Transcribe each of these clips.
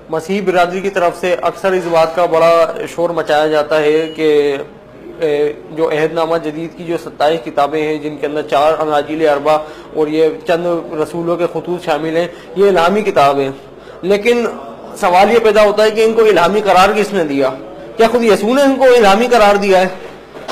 مسیحی برادری کی طرف سے اکثر اس بات کا بڑا شور مچایا جاتا ہے کہ جو عہد نامہ جدید کی جو 27 کتابیں ہیں جن کے اندر 4 اناجیل اربع اور یہ چند رسولوں کے خطوط شامل ہیں، یہ الہامی کتاب ہیں. لیکن سوال یہ پیدا ہوتا ہے کہ ان کو الہامی قرار کس نے دیا؟ کیا خود یسوع نے ان کو الہامی قرار دیا ہے؟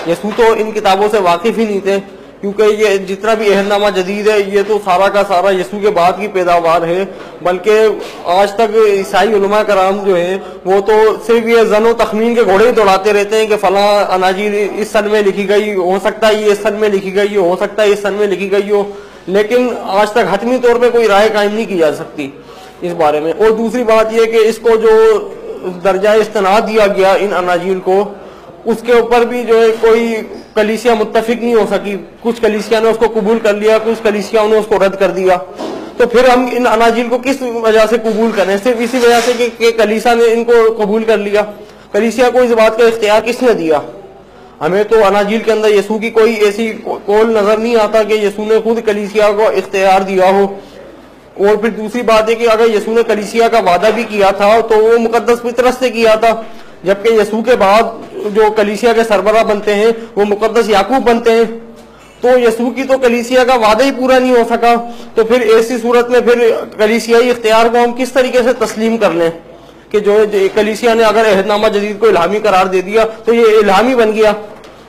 یسوع تو ان کتابوں سے واقف ہی نہیں تھے، کیونکہ یہ جتنا بھی عہد نامہ جدید ہے یہ تو سارا کا سارا یسوع کے بعد کی پیداوار ہے. بلکہ آج تک عیسائی علماء کرام جو ہیں وہ تو صرف یہ ظن و تخمین کے گھوڑے ہی دوڑاتے رہتے ہیں کہ فلاں اناجیل اس سن میں لکھی گئی، ہو سکتا ہے یہ اس سن میں لکھی گئی ہو سکتا ہے اس سن میں لکھی گئی ہو، لیکن آج تک حتمی طور پہ کوئی رائے قائم نہیں کی جا سکتی اس بارے میں. اور دوسری بات یہ کہ اس کو جو درجہ استناد دیا گیا ان اناجیل کو، اس کے اوپر بھی جو ہے کوئی کلیسیا متفق نہیں ہو سکی. کچھ کلیسیا نے اس کو قبول کر لیا، کچھ کلیسیاؤں نے اس کو رد کر دیا. تو پھر ہم ان اناجیل کو کس وجہ سے قبول کریں؟ صرف اسی وجہ سے کہ کلیسیا نے ان کو قبول کر لیا. کلیسیا کو اس بات کا اختیار کس نے دیا؟ ہمیں تو اناجیل کے اندر یسوع کی کوئی ایسی قول نظر نہیں آتا کہ یسوع نے خود کلیسیا کو اختیار دیا ہو. اور پھر دوسری بات ہے کہ اگر یسوع نے کلیسیا کا وعدہ بھی کیا تھا تو وہ مقدس فطرت سے کیا تھا، جبکہ یسوع کے بعد جو کلیسیا کے سربراہ بنتے ہیں وہ مقدس یعقوب بنتے ہیں. تو یسوع کی تو کلیسیا کا وعدہ ہی پورا نہیں ہو سکا، تو پھر ایسی صورت میں پھر کلیسیائی اختیار کو ہم کس طریقے سے تسلیم کر لیں کہ جو کلیسیا نے اگر عہد نامہ جدید کو الہامی قرار دے دیا تو یہ الہامی بن گیا.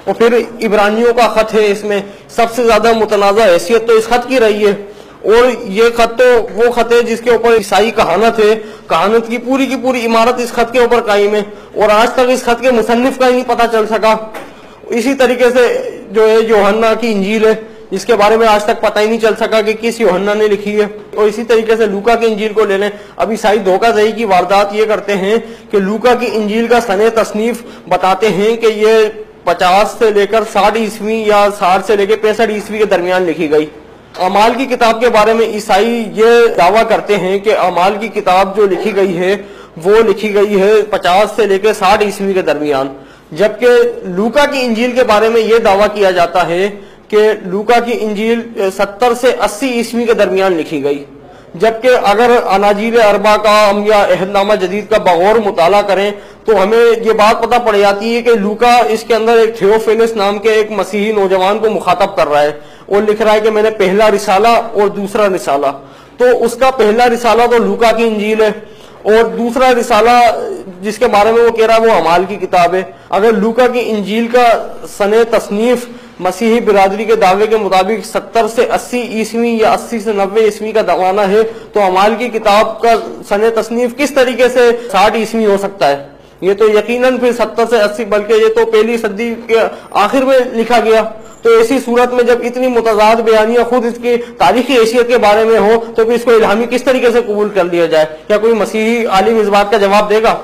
اور پھر عبرانیوں کا خط ہے، اس میں سب سے زیادہ متنازع حیثیت تو اس خط کی رہی ہے. اور یہ خط تو وہ خط ہے جس کے اوپر عیسائی کہانت ہے، کہانت کی پوری عمارت اس خط کے اوپر قائم ہے، اور آج تک اس خط کے مصنف کا ہی نہیں پتہ چل سکا. اسی طریقے سے جو ہے یوحنا کی انجیل ہے، جس کے بارے میں آج تک پتہ ہی نہیں چل سکا کہ کس یوحنا نے لکھی ہے. اور اسی طریقے سے لوکا کی انجیل کو لے لیں. اب عیسائی دھوکہ دہی کی واردات یہ کرتے ہیں کہ لوکا کی انجیل کا سن تصنیف بتاتے ہیں کہ یہ 50 سے لے کر 60 عیسوی یا 60 سے لے کے 65 عیسوی کے درمیان لکھی گئی. اعمال کی کتاب کے بارے میں عیسائی یہ دعویٰ کرتے ہیں کہ اعمال کی کتاب جو لکھی گئی ہے وہ لکھی گئی ہے 50 سے لے کے 60 عیسوی کے درمیان، جبکہ لوکا کی انجیل کے بارے میں یہ دعویٰ کیا جاتا ہے کہ لوکا کی انجیل 70 سے 80 عیسوی کے درمیان لکھی گئی. جبکہ اگر اناجیل اربع کا ہم یا عہد نامہ جدید کا بغور مطالعہ کریں تو ہمیں یہ بات پتہ پڑ جاتی ہے کہ لوکا اس کے اندر ایک تھیوفیلس نام کے ایک مسیحی نوجوان کو مخاطب کر رہا ہے، اور لکھ رہا ہے کہ میں نے پہلا رسالہ اور دوسرا رسالہ. تو اس کا پہلا رسالہ تو لوکا کی انجیل ہے، اور دوسرا رسالہ جس کے بارے میں وہ کہہ رہا ہے وہ اعمال کی کتاب ہے. اگر لوکا کی انجیل کا سن تصنیف مسیحی برادری کے دعوے کے مطابق 70 سے 80 عیسوی یا 80 سے 90 عیسوی کا زمانہ ہے، تو اعمال کی کتاب کا سن تصنیف کس طریقے سے 60 عیسوی ہو سکتا ہے؟ یہ تو یقیناً پھر 70 سے 80، بلکہ یہ تو پہلی صدی کے آخر میں لکھا گیا. تو ایسی صورت میں جب اتنی متضاد بیانیاں خود اس کی تاریخی حیثیت کے بارے میں ہو تو پھر اس کو الہامی کس طریقے سے قبول کر لیا جائے؟ کیا کوئی مسیحی عالم اس بات کا جواب دے گا؟